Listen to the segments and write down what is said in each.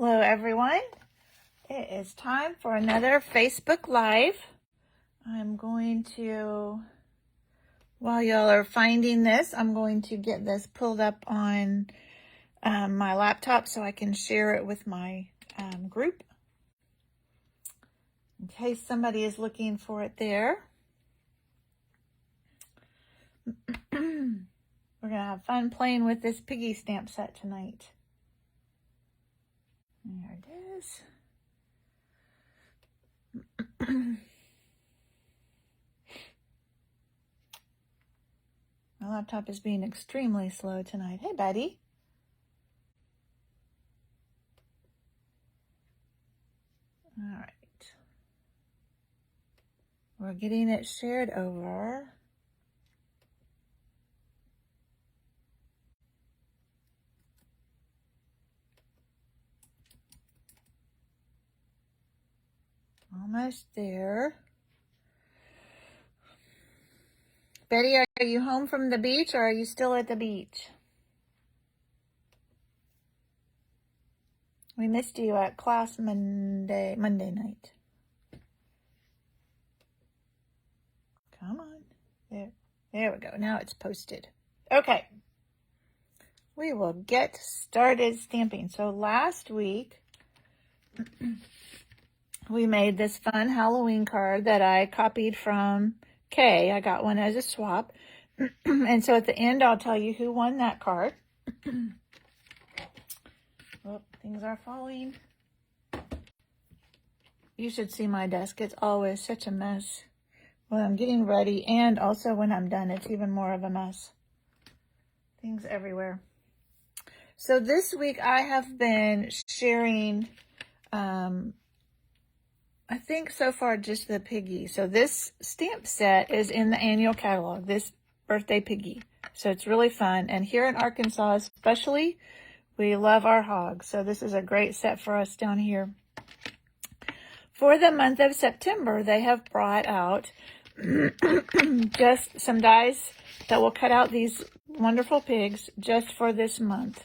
Hello everyone. It is time for another Facebook Live. I'm going to, while y'all are finding this, I'm going to get this pulled up on my laptop so I can share it with my group in case somebody is looking for it there. We're going to have fun playing with this piggy stamp set tonight. There it is. My laptop is being extremely slow tonight. Hey, buddy. All right. We're getting it shared over. Almost there. Betty, are you home from the beach or are you still at the beach? We missed you at class Monday night. Come on. There we go. Now it's posted. Okay. We will get started stamping. So last week, we made this fun Halloween card that I copied from Kay. I got one as a swap. And so at the end, I'll tell you who won that card. Oh, things are falling. You should see my desk. It's always such a mess when I'm getting ready, and also when I'm done, it's even more of a mess. Things everywhere. So this week I have been sharing, I think so far just the piggy. So this stamp set is in the annual catalog, This Birthday Piggy. So it's really fun. And here in Arkansas especially, we love our hogs. So this is a great set for us down here. For the month of September, they have brought out just some dies that will cut out these wonderful pigs just for this month.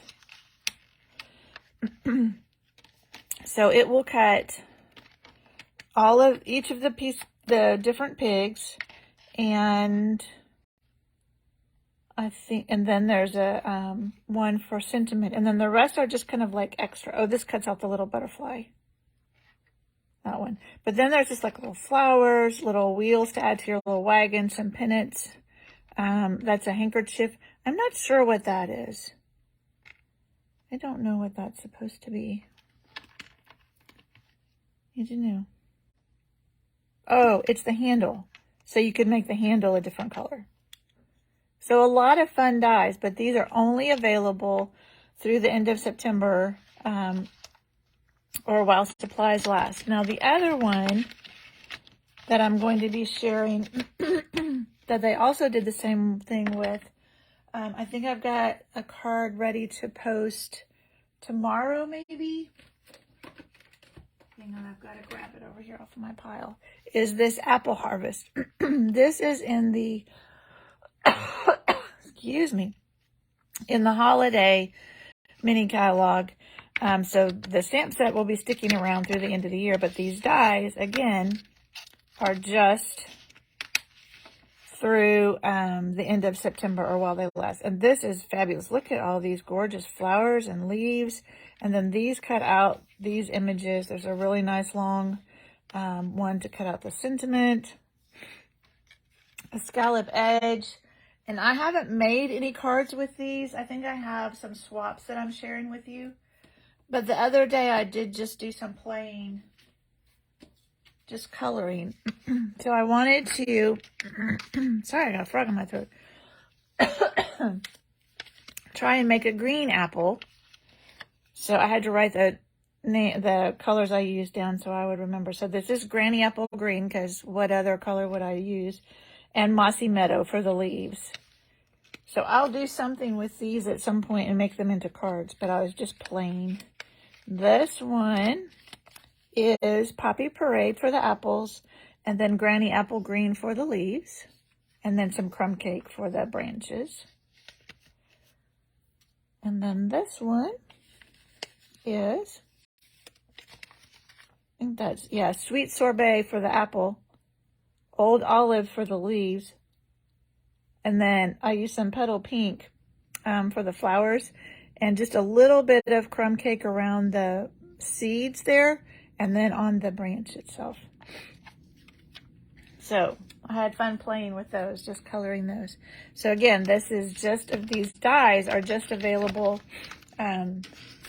So it will cut each of the different pigs, and I think, and then there's a one for sentiment, and then the rest are just kind of like extra. Oh, this cuts out the little butterfly. That one. But then there's just like little flowers, little wheels to add to your little wagon, some pennants. That's a handkerchief. I'm not sure what that is. I don't know what that's supposed to be. Did you know? Oh, it's the handle. So you could make the handle a different color. So a lot of fun dies, but these are only available through the end of September, or while supplies last. Now the other one that I'm going to be sharing that they also did the same thing with, I think I've got a card ready to post tomorrow maybe. Hang on, I've got to grab it over here off of my pile. Is this apple harvest. This is in the, excuse me, in the holiday mini catalog. So the stamp set will be sticking around through the end of the year, but these dies, again, are just through the end of September or while they last. And this is fabulous. Look at all these gorgeous flowers and leaves. And then these cut out these images. There's a really nice long one to cut out the sentiment, a scallop edge. And I haven't made any cards with these. I think I have some swaps that I'm sharing with you. But the other day I did just do some playing, just coloring. So I wanted to, sorry, I got a frog in my throat. Try and make a green apple. So I had to write the colors I used down so I would remember. So this is Granny Apple Green, because what other color would I use? And Mossy Meadow for the leaves. So I'll do something with these at some point and make them into cards, but I was just playing. This one is Poppy Parade for the apples, and then Granny Apple Green for the leaves, and then some crumb cake for the branches. And then this one is think that's, yeah, sweet sorbet for the apple, old olive for the leaves, and then I use some petal pink for the flowers, and just a little bit of crumb cake around the seeds there, and then on the branch itself. So I had fun playing with those, just coloring those. So again, this is just, these dies are just available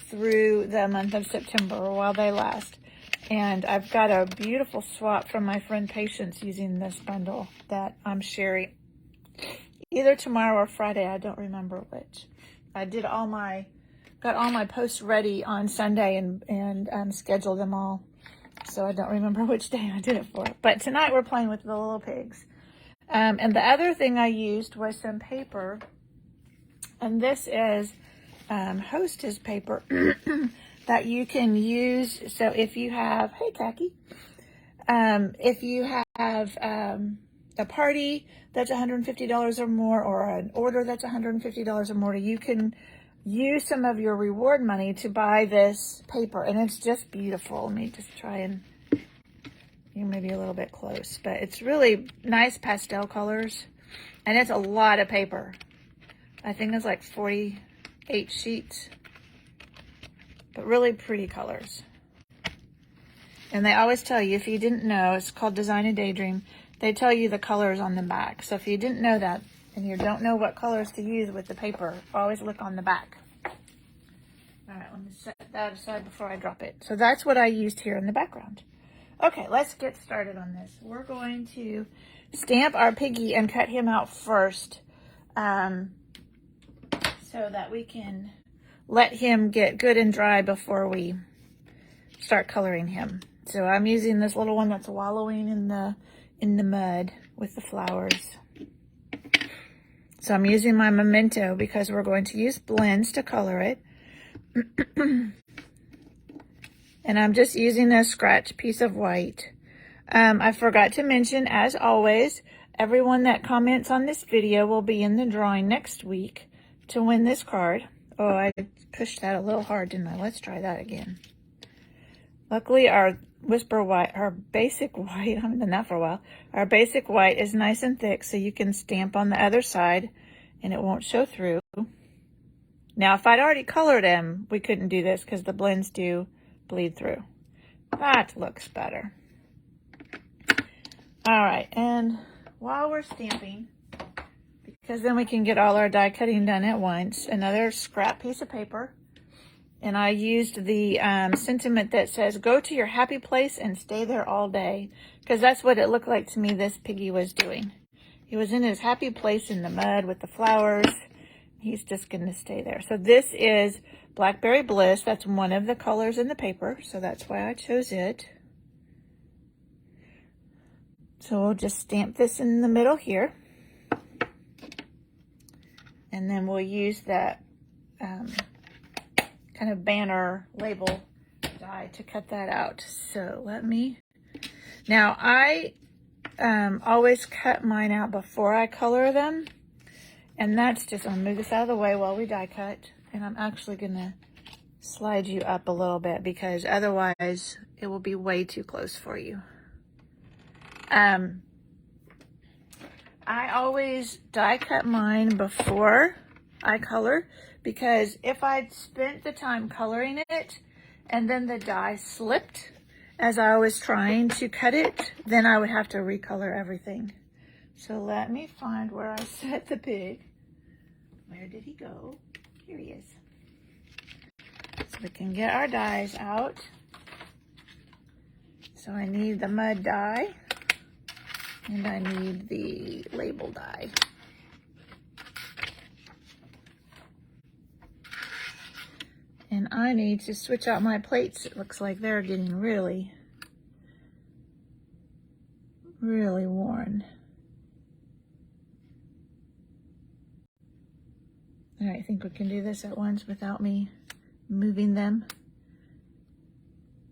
through the month of September, or while they last. And I've got a beautiful swap from my friend Patience using this bundle that I'm sharing either tomorrow or Friday. I don't remember which. I did got all my posts ready on Sunday and scheduled them all. So I don't remember which day I did it for. But tonight we're playing with the little pigs. And the other thing I used was some paper. And this is Hostess paper that you can use. So if you have, hey Khaki, if you have a party that's $150 or more, or an order that's $150 or more, you can use some of your reward money to buy this paper, and it's just beautiful. Let me just try and, maybe a little bit close, but it's really nice pastel colors, and it's a lot of paper. I think it's like 48 sheets, but really pretty colors. And they always tell you, if you didn't know, it's called Design a Daydream. They tell you the colors on the back. So if you didn't know that, and you don't know what colors to use with the paper, always look on the back. All right, let me set that aside before I drop it. So that's what I used here in the background. Okay, let's get started on this. We're going to stamp our piggy and cut him out first, so that we can let him get good and dry before we start coloring him. So I'm using this little one that's wallowing in the mud with the flowers. So I'm using my Memento because we're going to use blends to color it. And I'm just using a scratch piece of white. I forgot to mention, as always, everyone that comments on this video will be in the drawing next week to win this card. Oh, I pushed that a little hard, didn't I? Let's try that again. Luckily, our Whisper White, our basic white, I haven't done that for a while. Our basic white is nice and thick, so you can stamp on the other side and it won't show through. Now, if I'd already colored him, we couldn't do this because the blends do bleed through. That looks better. All right, and while we're stamping, because then we can get all our die cutting done at once, another scrap piece of paper. And I used the sentiment that says, go to your happy place and stay there all day. Because that's what it looked like to me this piggy was doing. He was in his happy place in the mud with the flowers. He's just going to stay there. So this is Blackberry Bliss. That's one of the colors in the paper. So that's why I chose it. So we'll just stamp this in the middle here. And then we'll use that kind of banner label die to cut that out. So let me, now I always cut mine out before I color them, and that's just, I'll move this out of the way while we die cut, and I'm actually gonna slide you up a little bit because otherwise it will be way too close for you. I always die cut mine before I color, because if I'd spent the time coloring it and then the die slipped as I was trying to cut it, then I would have to recolor everything. So let me find where I set the pig. Where did he go? Here he is. So we can get our dies out. So I need the mud die and I need the label die. And I need to switch out my plates. It looks like they're getting really, really worn. All right, I think we can do this at once without me moving them.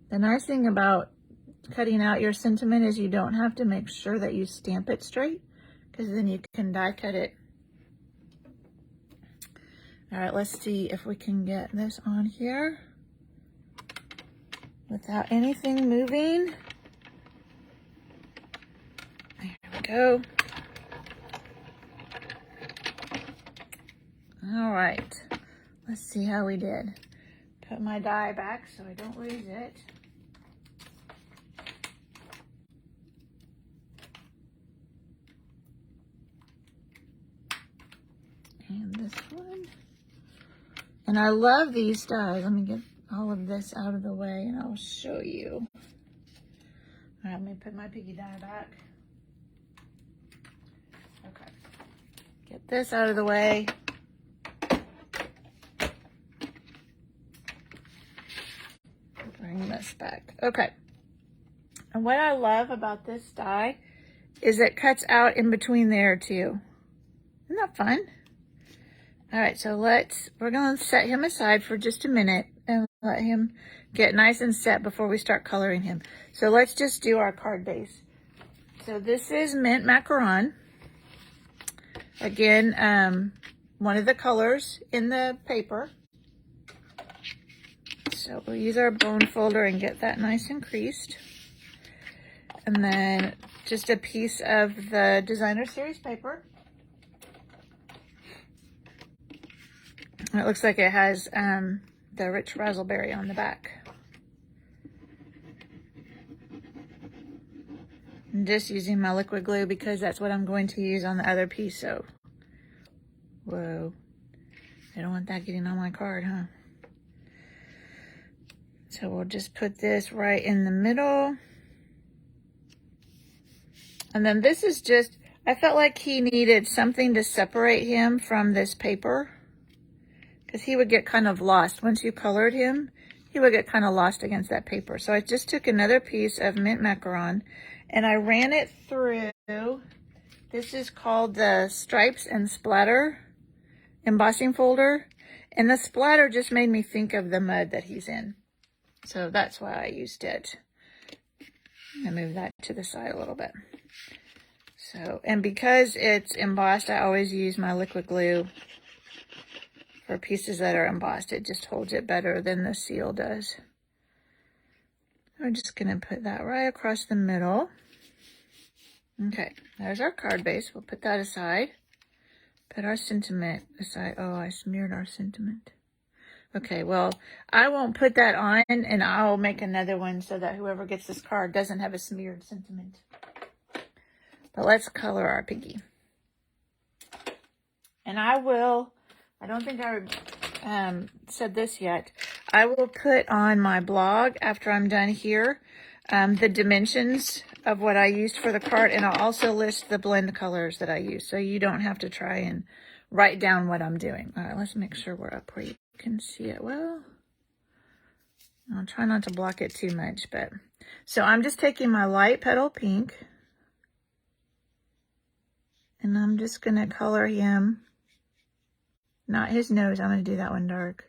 The nice thing about cutting out your sentiment is you don't have to make sure that you stamp it straight, because then you can die cut it. All right, let's see if we can get this on here without anything moving. There we go. All right, let's see how we did. Put my die back so I don't lose it. And this one. And I love these dies. Let me get all of this out of the way and I'll show you. All right, let me put my piggy die back. Okay, get this out of the way. Bring this back. Okay. And what I love about this die is it cuts out in between there too. Isn't that fun? All right, so we're gonna set him aside for just a minute and let him get nice and set before we start coloring him. So let's just do our card base. So this is mint macaron. Again, one of the colors in the paper. So we'll use our bone folder and get that nice and creased. And then just a piece of the designer series paper. It looks like it has the rich raspberry on the back. I'm just using my liquid glue because that's what I'm going to use on the other piece. So, whoa, I don't want that getting on my card, huh? So we'll just put this right in the middle. And then this is just, I felt like he needed something to separate him from this paper, because he would get kind of lost. Once you colored him, he would get kind of lost against that paper. So I just took another piece of mint macaron and I ran it through. This is called the Stripes and Splatter embossing folder. And the splatter just made me think of the mud that he's in. So that's why I used it. I move that to the side a little bit. So, and because it's embossed, I always use my liquid glue for pieces that are embossed. It just holds it better than the seal does. We're just gonna put that right across the middle. Okay, there's our card base. We'll put that aside. Put our sentiment aside. Oh, I smeared our sentiment. Okay, well, I won't put that on, and I'll make another one so that whoever gets this card doesn't have a smeared sentiment. But let's color our piggy. And I don't think I said this yet. I will put on my blog after I'm done here the dimensions of what I used for the card, and I'll also list the blend colors that I use, so you don't have to try and write down what I'm doing. All right, let's make sure we're up where you can see it well. I'll try not to block it too much, but so I'm just taking my light petal pink and I'm just gonna color him, not his nose. I'm gonna do that one dark.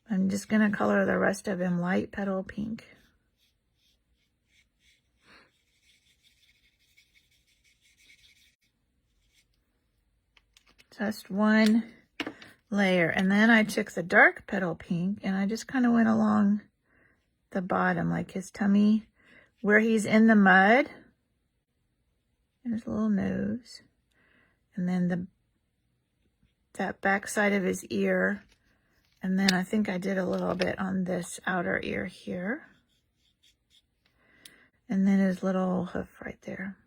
I'm just gonna color the rest of him light petal pink. Just one layer. And then I took the dark petal pink and I just kind of went along the bottom, like his tummy, where he's in the mud, and his little nose. And then that back side of his ear. And then I think I did a little bit on this outer ear here. And then his little hoof right there.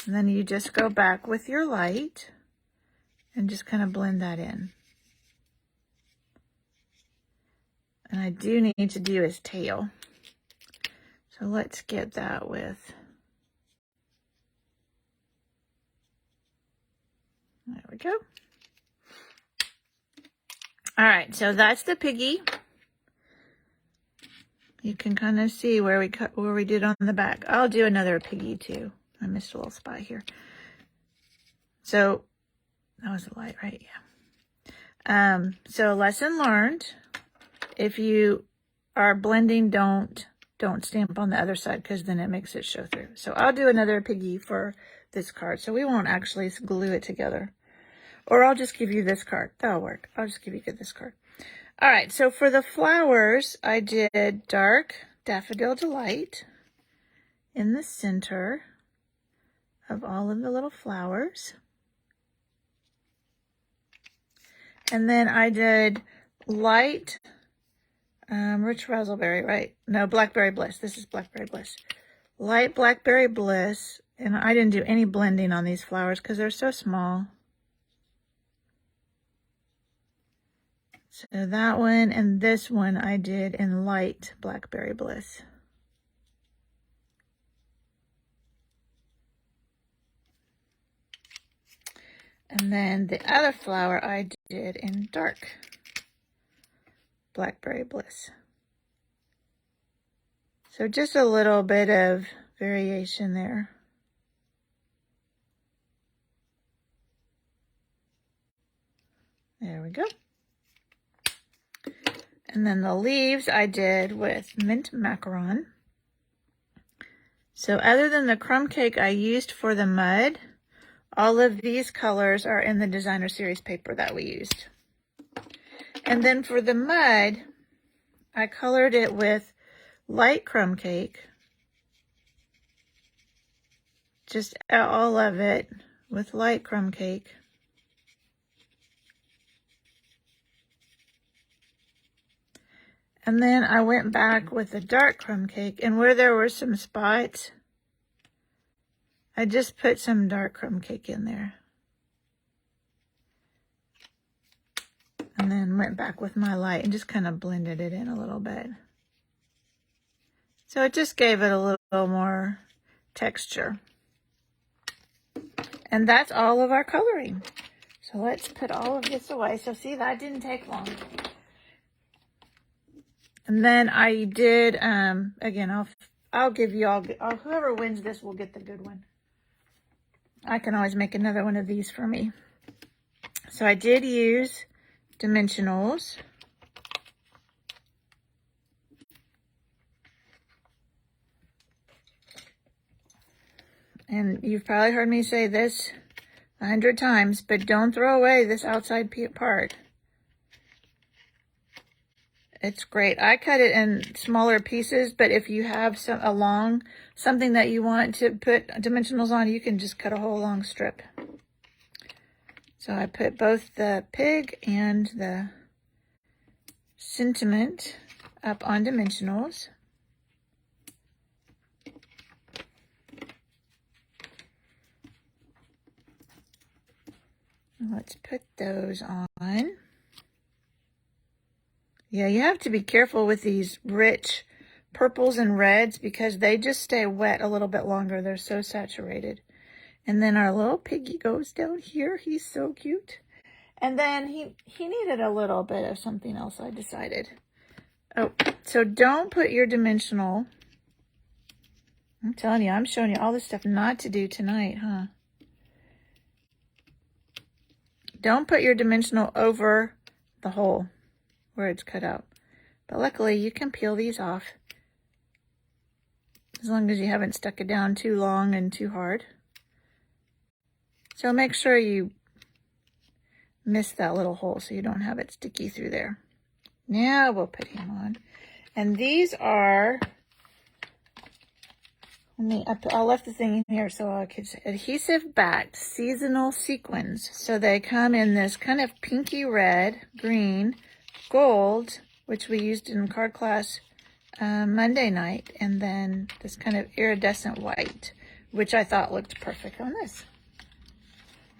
And then you just go back with your light and just kind of blend that in. And I do need to do his tail. So let's get that with, there we go. All right, so that's the piggy. You can kind of see where we did on the back. I'll do another piggy too. I missed a little spot here. So that was the light, right? Yeah. So lesson learned. If you are blending, don't stamp on the other side, because then it makes it show through. So I'll do another piggy for this card. So we won't actually glue it together. Or I'll just give you this card. That'll work. I'll just give you this card. All right, so for the flowers, I did Dark Daffodil Delight in the center of all of the little flowers. And then I did Light Rich Razzleberry, right? No, Blackberry Bliss. This is Blackberry Bliss. Light Blackberry Bliss. And I didn't do any blending on these flowers because they're so small. So that one and this one I did in Light Blackberry Bliss. And then the other flower I did in Dark Blackberry Bliss. So just a little bit of variation there. There we go. And then the leaves I did with Mint Macaron. So other than the crumb cake I used for the mud, all of these colors are in the designer series paper that we used. And then for the mud, I colored it with light crumb cake. Just all of it with light crumb cake. And then I went back with the dark crumb cake, and where there were some spots, I just put some dark crumb cake in there. And then went back with my light and just kind of blended it in a little bit. So it just gave it a little more texture. And that's all of our coloring. So let's put all of this away. So see, that didn't take long. And then I did, again, I'll give you all, whoever wins this will get the good one. I can always make another one of these for me. So I did use dimensionals. And you've probably heard me say this 100 times, but don't throw away this outside part. It's great. I cut it in smaller pieces, but if you have something that you want to put dimensionals on, you can just cut a whole long strip. So I put both the pig and the sentiment up on dimensionals. Let's put those on. Yeah, you have to be careful with these rich purples and reds because they just stay wet a little bit longer. They're so saturated. And then our little piggy goes down here. He's so cute. And then he needed a little bit of something else, I decided. Oh, so don't put your dimensional. I'm telling you, I'm showing you all this stuff not to do tonight, huh? Don't put your dimensional over the hole where it's cut out. But luckily, you can peel these off as long as you haven't stuck it down too long and too hard. So make sure you miss that little hole so you don't have it sticky through there. Now we'll put him on. And these are, I left the thing in here so I could say, adhesive backed seasonal sequins. So they come in this kind of pinky red, green, gold, which we used in card class Monday night, and then this kind of iridescent white, which I thought looked perfect on this.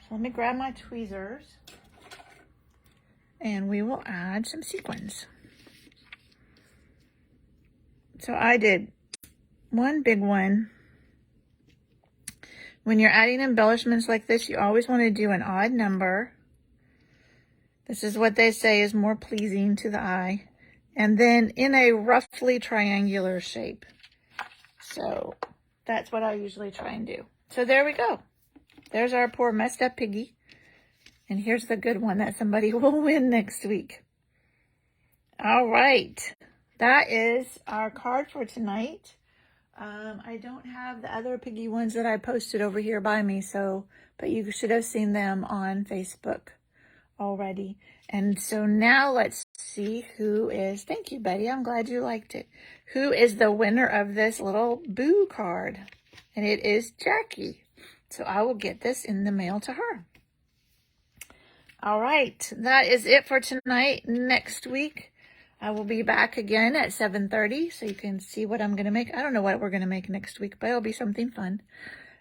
So let me grab my tweezers, and we will add some sequins. So I did one big one. When you're adding embellishments like this, you always want to do an odd number. This is what they say is more pleasing to the eye. And then in a roughly triangular shape. So that's what I usually try and do. So there we go. There's our poor messed up piggy. And here's the good one that somebody will win next week. All right. That is our card for tonight. I don't have the other piggy ones that I posted over here by me, so, but you should have seen them on Facebook already. And so now let's see who is, thank you, Betty, I'm glad you liked it. Who is the winner of this little boo card? And it is Jackie. So I will get this in the mail to her. All right, that is it for tonight. Next week, I will be back again at 7:30, so you can see what I'm going to make. I don't know what we're going to make next week, but it'll be something fun.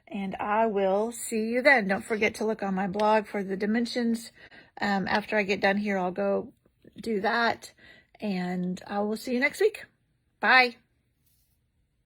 And I will see you then. Don't forget to look on my blog for the dimensions. After I get done here, I'll go do that. And I will see you next week. Bye.